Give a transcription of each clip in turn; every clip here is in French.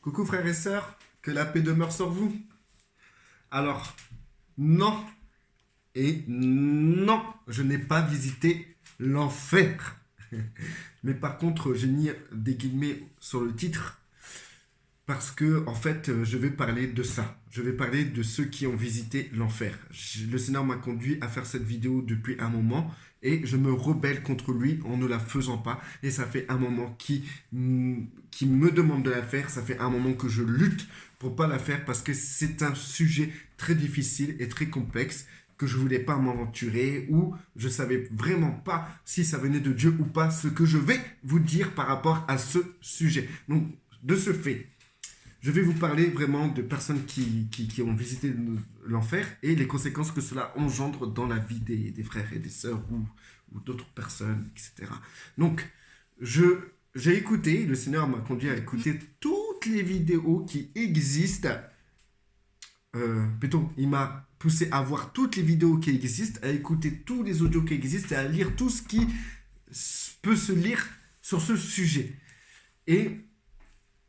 Coucou frères et sœurs, que la paix demeure sur vous. Alors, non et non, je n'ai pas visité l'enfer. Mais par contre, j'ai mis des guillemets sur le titre parce que, en fait, je vais parler de ça. Je vais parler de ceux qui ont visité l'enfer. Le Seigneur m'a conduit à faire cette vidéo depuis un moment et je me rebelle contre lui en ne la faisant pas. Et ça fait un moment qui me demande de la faire. Ça fait un moment que je lutte pour pas la faire parce que c'est un sujet très difficile et très complexe que je voulais pas m'aventurer ou je savais vraiment pas si ça venait de Dieu ou pas ce que je vais vous dire par rapport à ce sujet. Donc, de ce fait, je vais vous parler vraiment de personnes qui ont visité l'enfer et les conséquences que cela engendre dans la vie des frères et des sœurs ou d'autres personnes, etc. Donc, j'ai écouté, le Seigneur m'a conduit à écouter toutes les vidéos qui existent. Plutôt, il m'a poussé à voir toutes les vidéos qui existent, à écouter tous les audios qui existent et à lire tout ce qui peut se lire sur ce sujet. Et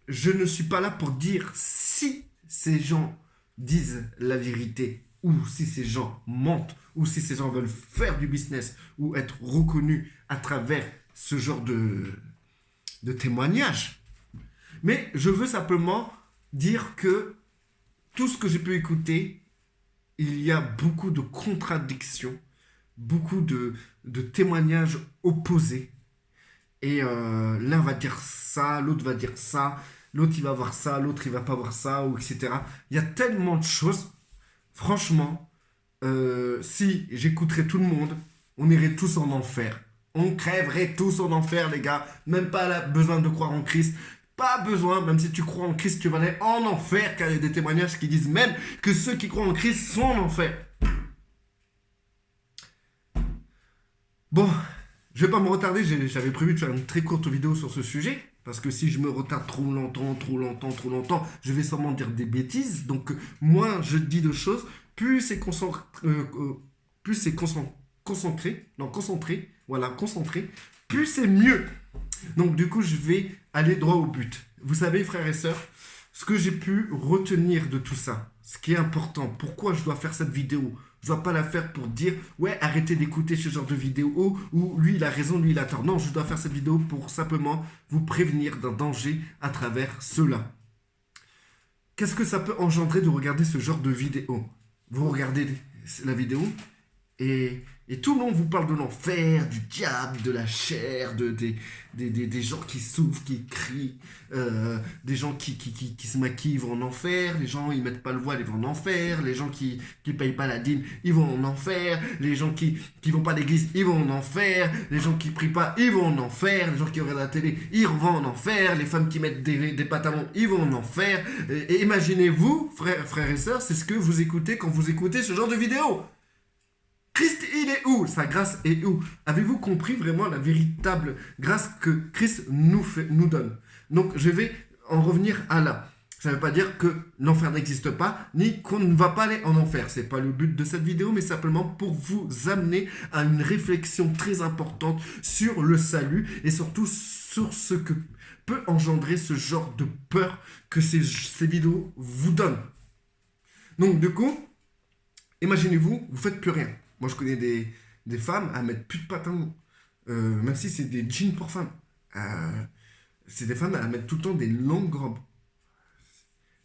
je ne suis pas là pour dire si ces gens disent la vérité ou si ces gens mentent ou si ces gens veulent faire du business ou être reconnus à travers ce genre de témoignages. Mais je veux simplement dire que tout ce que j'ai pu écouter, il y a beaucoup de contradictions, beaucoup de témoignages opposés. Et l'un va dire ça, l'autre va dire ça, l'autre il va voir ça, l'autre il va pas voir ça, ou etc. Il y a tellement de choses. Franchement, si j'écouterais tout le monde, on irait tous en enfer. On crèverait tous en enfer, les gars. Même pas besoin de croire en Christ. Pas besoin, même si tu crois en Christ, tu vas aller en enfer, car il y a des témoignages qui disent même que ceux qui croient en Christ sont en enfer. Bon, je vais pas me retarder, j'avais prévu de faire une très courte vidéo sur ce sujet, parce que si je me retarde trop longtemps, je vais sûrement dire des bêtises. Donc, moins je dis de choses, plus c'est concentré, plus c'est mieux. Donc, du coup, je vais aller droit au but. Vous savez, frères et sœurs, ce que j'ai pu retenir de tout ça, ce qui est important, pourquoi je dois faire cette vidéo. Je dois pas la faire pour dire, ouais, arrêtez d'écouter ce genre de vidéo, ou lui, il a raison, lui, il a tort. Non, je dois faire cette vidéo pour simplement vous prévenir d'un danger à travers cela. Qu'est-ce que ça peut engendrer de regarder ce genre de vidéo? Vous regardez la vidéo et tout le monde vous parle de l'enfer, du diable, de la chair, des gens qui souffrent, qui crient, des gens qui se maquillent, ils vont en enfer, les gens ils mettent pas le voile, ils vont en enfer, les gens qui payent pas la dîme, ils vont en enfer, les gens qui vont pas à l'église, ils vont en enfer, les gens qui prient pas, ils vont en enfer, les gens qui regardent la télé, ils vont en enfer, les femmes qui mettent des pantalons, ils vont en enfer. Et imaginez-vous, frères et sœurs, c'est ce que vous écoutez quand vous écoutez ce genre de vidéo. Christ, il est où? Sa grâce est où? Avez-vous compris vraiment la véritable grâce que Christ nous donne? Donc, je vais en revenir à là. Ça ne veut pas dire que l'enfer n'existe pas, ni qu'on ne va pas aller en enfer. Ce n'est pas le but de cette vidéo, mais simplement pour vous amener à une réflexion très importante sur le salut et surtout sur ce que peut engendrer ce genre de peur que ces vidéos vous donnent. Donc, du coup, imaginez-vous, vous ne faites plus rien. Moi, je connais des femmes à mettre plus de pantalons. Même si c'est des jeans pour femmes. C'est des femmes à mettre tout le temps des longues robes.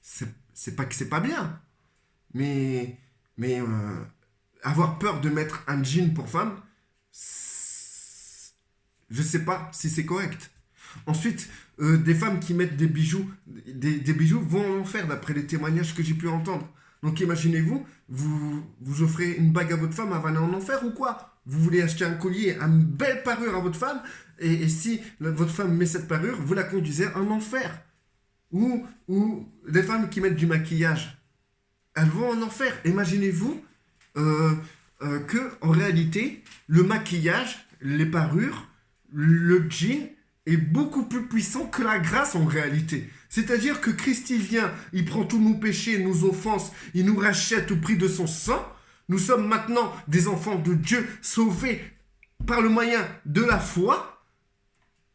C'est pas que c'est pas bien. Mais avoir peur de mettre un jean pour femme, je sais pas si c'est correct. Ensuite, des femmes qui mettent des bijoux, des bijoux vont en enfer d'après les témoignages que j'ai pu entendre. Donc imaginez-vous, vous offrez une bague à votre femme, elle va aller en enfer ou quoi? Vous voulez acheter un collier, une belle parure à votre femme, et si votre femme met cette parure, vous la conduisez en enfer. Ou des femmes qui mettent du maquillage, elles vont en enfer. Imaginez-vous que en réalité, le maquillage, les parures, le jean est beaucoup plus puissant que la grâce en réalité. C'est-à-dire que Christ il vient, il prend tous nos péchés, nos offenses, il nous rachète au prix de son sang. Nous sommes maintenant des enfants de Dieu sauvés par le moyen de la foi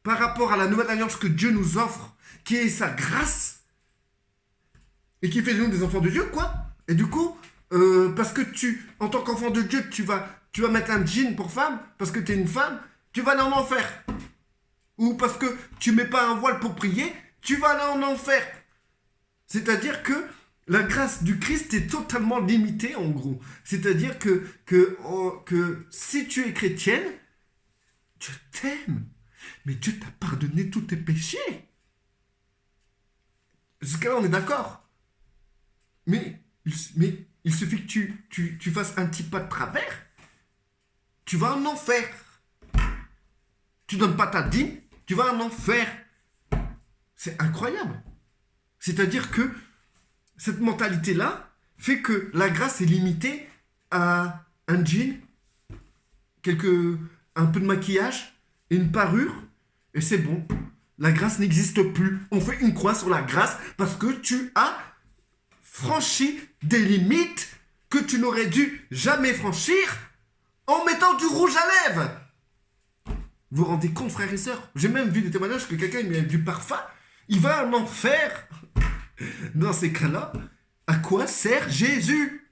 par rapport à la nouvelle alliance que Dieu nous offre, qui est sa grâce. et qui fait de nous des enfants de Dieu, quoi. Et du coup, parce que en tant qu'enfant de Dieu, tu vas mettre un jean pour femme, parce que tu es une femme, tu vas aller en enfer. Ou parce que tu mets pas un voile pour prier, tu vas aller en enfer. C'est-à-dire que la grâce du Christ est totalement limitée, en gros. C'est-à-dire que si tu es chrétienne, Dieu t'aime. Mais Dieu t'a pardonné tous tes péchés. Jusqu'à là, on est d'accord. Mais il suffit que tu fasses un petit pas de travers, tu vas en enfer. Tu donnes pas ta dîme, tu vas en enfer. C'est incroyable. C'est-à-dire que cette mentalité-là fait que la grâce est limitée à un jean, un peu de maquillage, et une parure, et c'est bon. La grâce n'existe plus. On fait une croix sur la grâce parce que tu as franchi des limites que tu n'aurais dû jamais franchir en mettant du rouge à lèvres. Vous vous rendez compte, frères et sœurs? J'ai même vu des témoignages que quelqu'un met du parfum, il va en enfer. Dans ces cas-là, à quoi sert Jésus?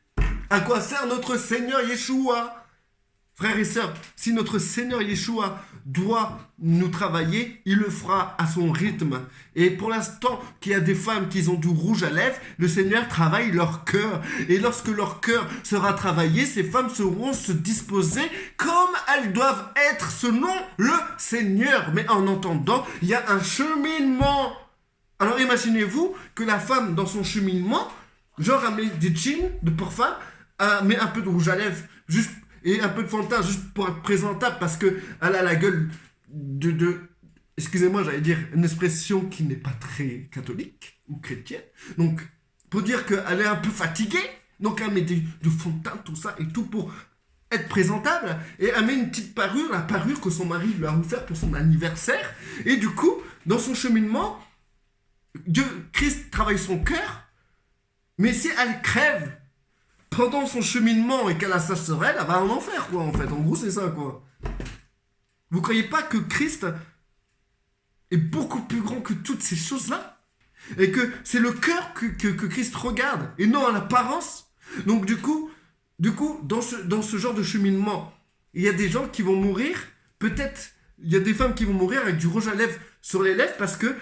À quoi sert notre Seigneur Yeshua? Frères et sœurs, si notre Seigneur Yeshua doit nous travailler, il le fera à son rythme. Et pour l'instant qu'il y a des femmes qui ont du rouge à lèvres, le Seigneur travaille leur cœur. Et lorsque leur cœur sera travaillé, ces femmes seront se disposer comme elles doivent être selon le Seigneur. Mais en entendant, il y a un cheminement. Alors imaginez-vous que la femme, dans son cheminement, genre elle met des jeans de pour femme, met un peu de rouge à lèvres, juste et un peu de fond de teint juste pour être présentable parce qu'elle a la gueule excusez-moi, j'allais dire une expression qui n'est pas très catholique ou chrétienne. Donc, pour dire qu'elle est un peu fatiguée, donc elle met du fond de teint, tout ça et tout pour être présentable. Et elle met une petite parure, la parure que son mari lui a offert pour son anniversaire. Et du coup, dans son cheminement, Christ travaille son cœur, mais si elle crève pendant son cheminement et qu'elle a sa sorelle, elle va en enfer, quoi, en fait. En gros, c'est ça, quoi. Vous croyez pas que Christ est beaucoup plus grand que toutes ces choses-là? Et que c'est le cœur que Christ regarde, et non à l'apparence? Donc, du coup, dans ce genre de cheminement, il y a des gens qui vont mourir, peut-être, il y a des femmes qui vont mourir avec du rouge à lèvres sur les lèvres parce que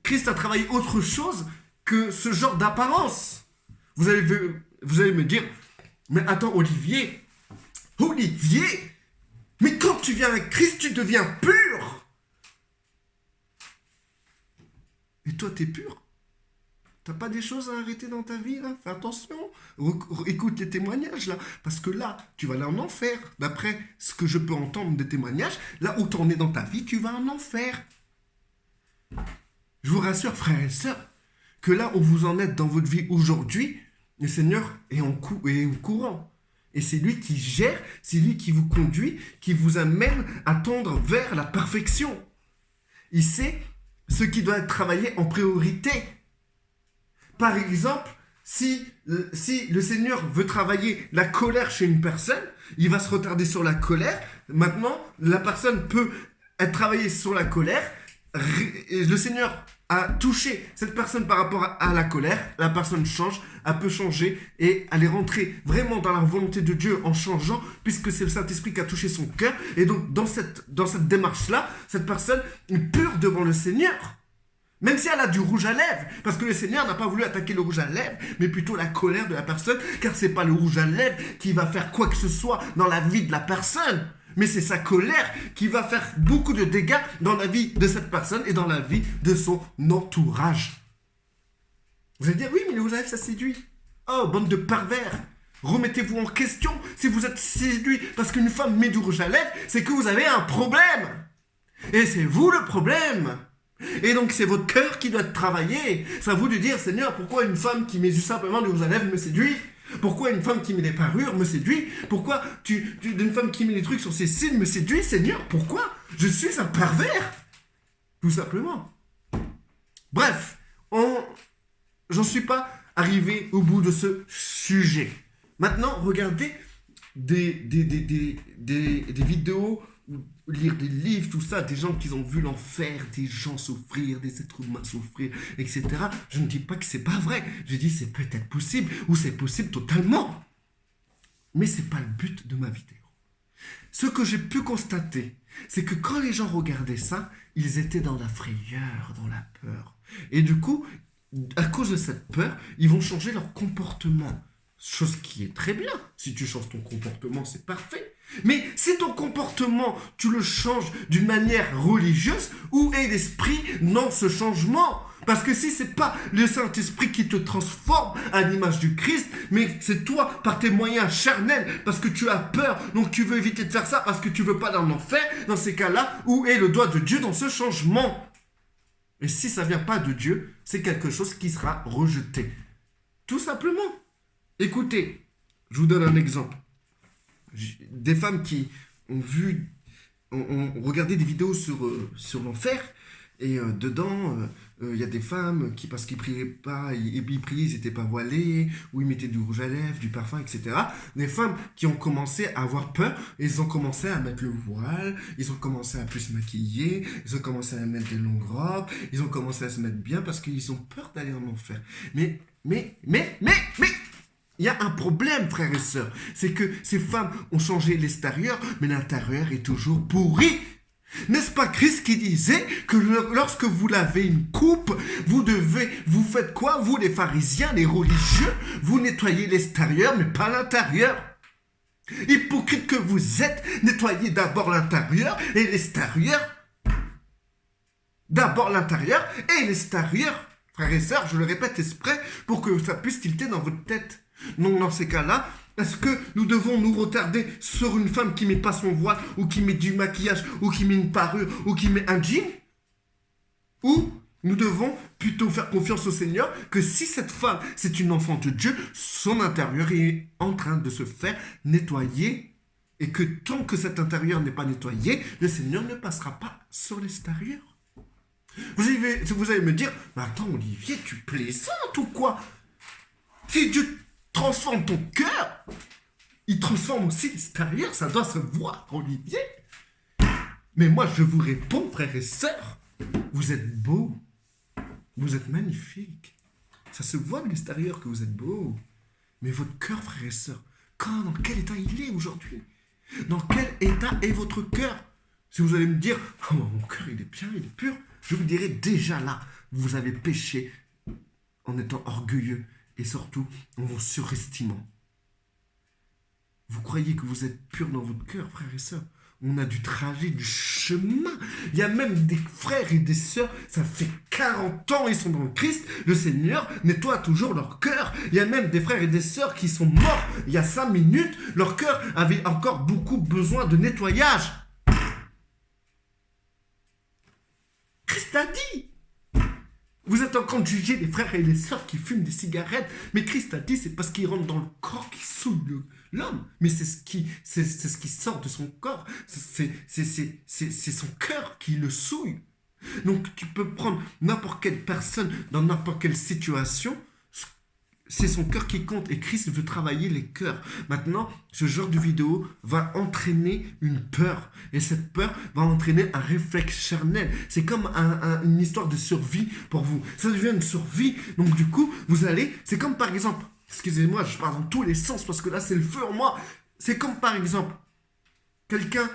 Christ a travaillé autre chose que ce genre d'apparence. Vous allez me dire, mais attends, Olivier, mais quand tu viens avec Christ, tu deviens pur. Et toi, t'es pur? T'as pas des choses à arrêter dans ta vie, là? Fais attention. Écoute les témoignages, là. Parce que là, tu vas aller en enfer. D'après ce que je peux entendre des témoignages, là où t'en es dans ta vie, tu vas en enfer. Je vous rassure, frères et sœurs, que là où vous en êtes dans votre vie aujourd'hui, le Seigneur est au courant. Et c'est lui qui gère, c'est lui qui vous conduit, qui vous amène à tendre vers la perfection. Il sait ce qui doit être travaillé en priorité. Par exemple, si le Seigneur veut travailler la colère chez une personne, il va se retarder sur la colère. Maintenant, la personne peut être travaillée sur la colère. Le Seigneur a touché cette personne par rapport à la colère, la personne change, elle peut changer et elle est rentrée vraiment dans la volonté de Dieu en changeant, puisque c'est le Saint-Esprit qui a touché son cœur. Et donc dans cette démarche-là, cette personne est pure devant le Seigneur, même si elle a du rouge à lèvres, parce que le Seigneur n'a pas voulu attaquer le rouge à lèvres, mais plutôt la colère de la personne, car c'est pas le rouge à lèvres qui va faire quoi que ce soit dans la vie de la personne. Mais c'est sa colère qui va faire beaucoup de dégâts dans la vie de cette personne et dans la vie de son entourage. Vous allez dire, oui, mais le rouge à lèvres, ça séduit. Oh, bande de pervers. Remettez-vous en question. Si vous êtes séduit parce qu'une femme met du rouge à lèvres, c'est que vous avez un problème. Et c'est vous le problème. Et donc, c'est votre cœur qui doit être travaillé. C'est à vous de dire, Seigneur, pourquoi une femme qui met juste simplement du rouge à lèvres me séduit? Pourquoi une femme qui met des parures me séduit? Pourquoi une femme qui met des trucs sur ses cils me séduit? Seigneur, pourquoi? Je suis un pervers. Tout simplement. Bref, j'en suis pas arrivé au bout de ce sujet. Maintenant, regardez des vidéos lire des livres, tout ça, des gens qui ont vu l'enfer, des gens souffrir, des êtres humains souffrir, etc. Je ne dis pas que c'est pas vrai. Je dis c'est peut-être possible, ou c'est possible totalement. Mais c'est pas le but de ma vidéo. Ce que j'ai pu constater, c'est que quand les gens regardaient ça, ils étaient dans la frayeur, dans la peur. Et du coup, à cause de cette peur, ils vont changer leur comportement. Chose qui est très bien. Si tu changes ton comportement, c'est parfait. Mais si ton comportement, tu le changes d'une manière religieuse, où est l'esprit dans ce changement? Parce que si c'est pas le Saint-Esprit qui te transforme à l'image du Christ, mais c'est toi par tes moyens charnels, parce que tu as peur, donc tu veux éviter de faire ça, parce que tu veux pas dans l'enfer, dans ces cas-là, où est le doigt de Dieu dans ce changement? Et si ça vient pas de Dieu, c'est quelque chose qui sera rejeté. Tout simplement. Écoutez, je vous donne un exemple. Des femmes qui ont vu, ont regardé des vidéos sur l'enfer, et dedans, il y a des femmes qui, parce qu'ils priaient pas, ils priaient, ils n'étaient pas voilés, ou ils mettaient du rouge à lèvres, du parfum, etc. Des femmes qui ont commencé à avoir peur, et ils ont commencé à mettre le voile, ils ont commencé à plus se maquiller, ils ont commencé à mettre des longues robes, ils ont commencé à se mettre bien parce qu'ils ont peur d'aller en enfer. Mais, il y a un problème, frères et sœurs. C'est que ces femmes ont changé l'extérieur, mais l'intérieur est toujours pourri. N'est-ce pas Christ qui disait que lorsque vous lavez une coupe, vous faites quoi? Vous les pharisiens, les religieux, vous nettoyez l'extérieur, mais pas l'intérieur. Hypocrite que vous êtes, nettoyez d'abord l'intérieur et l'extérieur. D'abord l'intérieur et l'extérieur. Frères et sœurs, je le répète exprès pour que ça puisse tilter dans votre tête. Donc dans ces cas-là, est-ce que nous devons nous retarder sur une femme qui met pas son voile, ou qui met du maquillage, ou qui met une parure, ou qui met un jean? Ou nous devons plutôt faire confiance au Seigneur que si cette femme, c'est une enfant de Dieu, son intérieur est en train de se faire nettoyer, et que tant que cet intérieur n'est pas nettoyé, le Seigneur ne passera pas sur l'extérieur. Vous allez me dire, mais attends Olivier, tu plaisantes ou quoi? Si Dieu transforme ton cœur, il transforme aussi l'extérieur, ça doit se voir, Olivier. Mais moi, je vous réponds, frères et sœurs, vous êtes beaux, vous êtes magnifiques. Ça se voit de l'extérieur que vous êtes beaux. Mais votre cœur, frères et sœurs, dans quel état il est aujourd'hui? Dans quel état est votre cœur? Si vous allez me dire, oh, mon cœur, il est bien, il est pur, je vous dirai déjà là, vous avez péché en étant orgueilleux, et surtout en vous surestimant. Vous croyez que vous êtes pur dans votre cœur, frères et sœurs? On a du trajet, du chemin. Il y a même des frères et des sœurs, ça fait 40 ans, ils sont dans le Christ. Le Seigneur nettoie toujours leur cœur. Il y a même des frères et des sœurs qui sont morts il y a 5 minutes. Leur cœur avait encore beaucoup besoin de nettoyage. Christ a dit. Vous êtes en train de juger les frères et les sœurs qui fument des cigarettes. Mais Christ a dit, c'est parce qu'ils rentrent dans le corps qui souille l'homme. Mais c'est ce qui sort de son corps. C'est son cœur qui le souille. Donc tu peux prendre n'importe quelle personne dans n'importe quelle situation. C'est son cœur qui compte et Christ veut travailler les cœurs. Maintenant, ce genre de vidéo va entraîner une peur. Et cette peur va entraîner un réflexe charnel. C'est comme une histoire de survie pour vous. Ça devient une survie. Donc du coup, c'est comme par exemple, excusez-moi, je parle dans tous les sens parce que là, c'est le feu en moi. C'est comme par exemple, quelqu'un,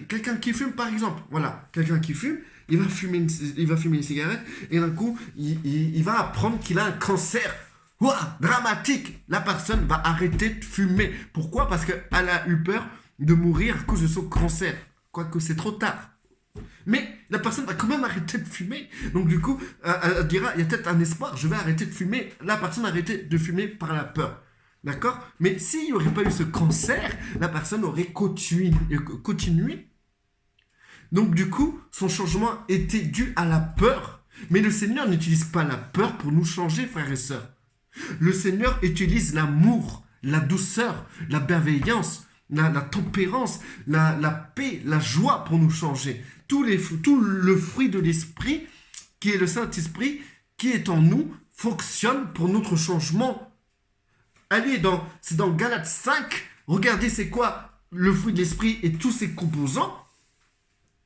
quelqu'un qui fume par exemple. Voilà, quelqu'un qui fume. Il va fumer une cigarette et d'un coup, il va apprendre qu'il a un cancer. Ouah, dramatique. La personne va arrêter de fumer. Pourquoi? Parce qu'elle a eu peur de mourir à cause de son cancer. Quoique c'est trop tard. Mais la personne va quand même arrêter de fumer. Donc du coup, elle dira, il y a peut-être un espoir, je vais arrêter de fumer. La personne a arrêté de fumer par la peur. D'accord? Mais s'il n'y aurait pas eu ce cancer, la personne aurait continué. Donc du coup, son changement était dû à la peur. Mais le Seigneur n'utilise pas la peur pour nous changer, frères et sœurs. Le Seigneur utilise l'amour, la douceur, la bienveillance, la tempérance, la paix, la joie pour nous changer. Tout le fruit de l'Esprit, qui est le Saint-Esprit, qui est en nous, fonctionne pour notre changement. Allez, c'est dans Galates 5, regardez c'est quoi le fruit de l'esprit et tous ses composants,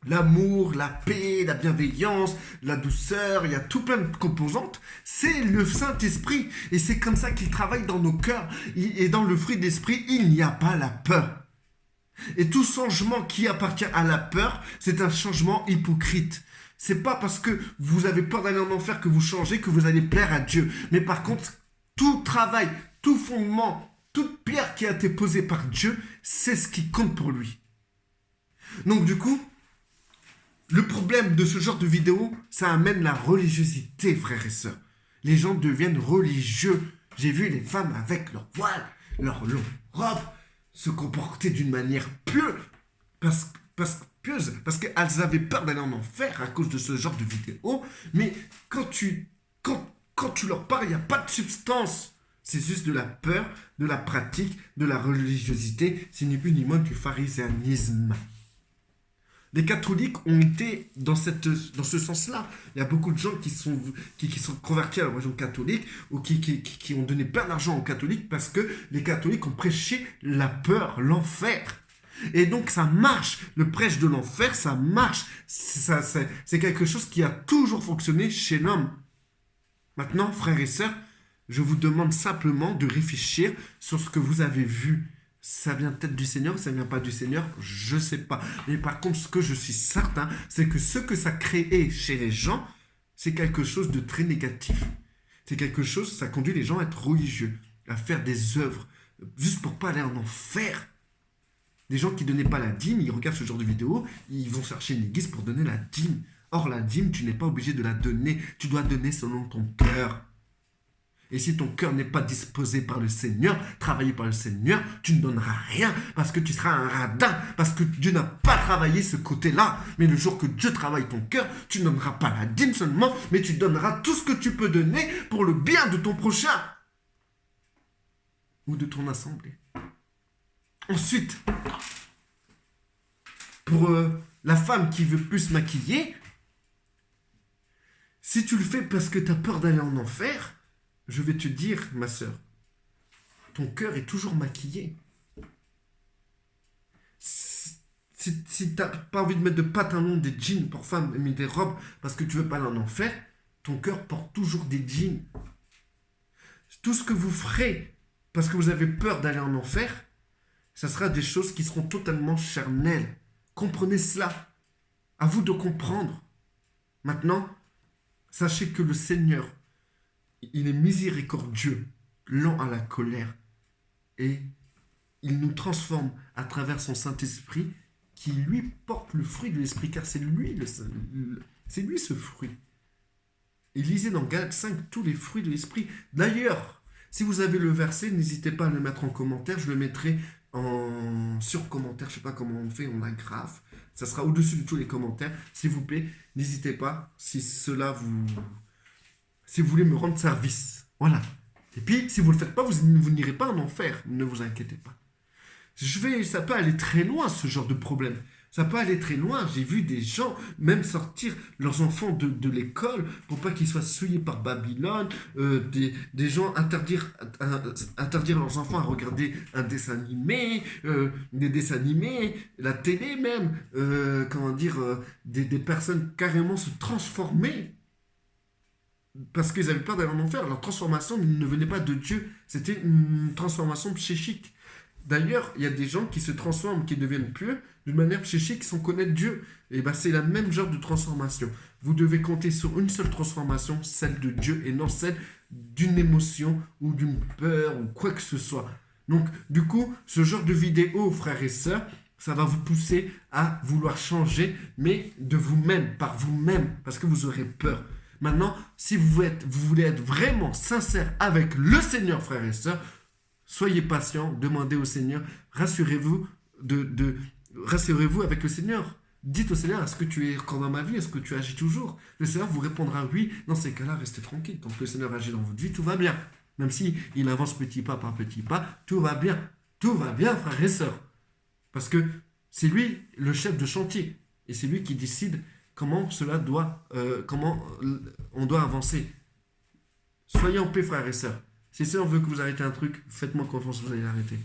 l'amour, la paix, la bienveillance, la douceur, il y a tout plein de composantes. C'est le Saint-Esprit. Et c'est comme ça qu'il travaille dans nos cœurs. Et dans le fruit d'esprit, il n'y a pas la peur. Et tout changement qui appartient à la peur, c'est un changement hypocrite. C'est pas parce que vous avez peur d'aller en enfer que vous changez, que vous allez plaire à Dieu. Mais par contre, tout travail, tout fondement, toute pierre qui a été posée par Dieu, c'est ce qui compte pour lui. Donc du coup, le problème de ce genre de vidéo, ça amène la religiosité, frères et sœurs. Les gens deviennent religieux. J'ai vu les femmes avec leur voile, leur longue robe, se comporter d'une manière pieuse, parce qu'elles avaient peur d'aller en enfer à cause de ce genre de vidéo. Mais quand tu leur parles, il n'y a pas de substance. C'est juste de la peur, de la pratique, de la religiosité. C'est ni plus ni moins du phariséanisme. Les catholiques ont été dans ce sens-là. Il y a beaucoup de gens qui sont convertis à la religion catholique ou qui ont donné plein d'argent aux catholiques parce que les catholiques ont prêché la peur, l'enfer. Et donc ça marche. Le prêche de l'enfer, ça marche. C'est quelque chose qui a toujours fonctionné chez l'homme. Maintenant, frères et sœurs, je vous demande simplement de réfléchir sur ce que vous avez vu. Ça vient peut-être du Seigneur, ça ne vient pas du Seigneur, je ne sais pas. Mais par contre, ce que je suis certain, c'est que ce que ça crée chez les gens, c'est quelque chose de très négatif. C'est quelque chose, ça conduit les gens à être religieux, à faire des œuvres, juste pour ne pas aller en enfer. Des gens qui ne donnaient pas la dîme, ils regardent ce genre de vidéo, ils vont chercher une église pour donner la dîme. Or, la dîme, tu n'es pas obligé de la donner, tu dois donner selon ton cœur. Et si ton cœur n'est pas disposé par le Seigneur, travaillé par le Seigneur, tu ne donneras rien parce que tu seras un radin, parce que Dieu n'a pas travaillé ce côté-là. Mais le jour que Dieu travaille ton cœur, tu ne donneras pas la dîme seulement, mais tu donneras tout ce que tu peux donner pour le bien de ton prochain ou de ton assemblée. Ensuite, pour la femme qui veut plus se maquiller, si tu le fais parce que tu as peur d'aller en enfer, je vais te dire, ma sœur, ton cœur est toujours maquillé. Si tu n'as pas envie de mettre de pantalons, des jeans pour femmes, mais des robes parce que tu veux pas aller en enfer, ton cœur porte toujours des jeans. Tout ce que vous ferez parce que vous avez peur d'aller en enfer, ça sera des choses qui seront totalement charnelles. Comprenez cela. À vous de comprendre. Maintenant, sachez que le Seigneur, il est miséricordieux, lent à la colère. Et il nous transforme à travers son Saint-Esprit qui lui porte le fruit de l'Esprit, car c'est lui ce fruit. Et lisez dans Galates 5 tous les fruits de l'Esprit. D'ailleurs, si vous avez le verset, n'hésitez pas à le mettre en commentaire. Je le mettrai en sur-commentaire. Je ne sais pas comment on fait, on agrafe. Ça sera au-dessus de tous les commentaires. S'il vous plaît, n'hésitez pas si vous voulez me rendre service. Voilà. Et puis, si vous ne le faites pas, vous n'irez pas en enfer. Ne vous inquiétez pas. Ça peut aller très loin, ce genre de problème. Ça peut aller très loin. J'ai vu des gens même sortir leurs enfants de l'école pour pas qu'ils soient souillés par Babylone. Des gens interdire leurs enfants à regarder un dessin animé, des dessins animés, la télé même. Des personnes carrément se transformer parce qu'ils avaient peur d'aller en enfer. Leur transformation ne venait pas de Dieu. C'était une transformation psychique. D'ailleurs, il y a des gens qui se transforment, qui deviennent pieux, d'une manière psychique sans connaître Dieu. Et bien, c'est la même genre de transformation. Vous devez compter sur une seule transformation, celle de Dieu, et non celle d'une émotion ou d'une peur ou quoi que ce soit. Donc, du coup, ce genre de vidéo, frères et sœurs, ça va vous pousser à vouloir changer, mais de vous-même, par vous-même, parce que vous aurez peur. Maintenant, si vous voulez être vraiment sincère avec le Seigneur, frères et sœurs, soyez patient, demandez au Seigneur, rassurez-vous avec le Seigneur. Dites au Seigneur, est-ce que tu es encore dans ma vie? Est-ce que tu agis toujours? Le Seigneur vous répondra oui. Dans ces cas-là, restez tranquille. Tant que le Seigneur agit dans votre vie, tout va bien. Même si il avance petit pas par petit pas, tout va bien. Tout va bien, frères et sœurs. Parce que c'est lui le chef de chantier. Et c'est lui qui décide comment on doit avancer. Soyez en paix, frères et sœurs. Si le Seigneur veut que vous arrêtez un truc, faites-moi confiance, vous allez l'arrêter.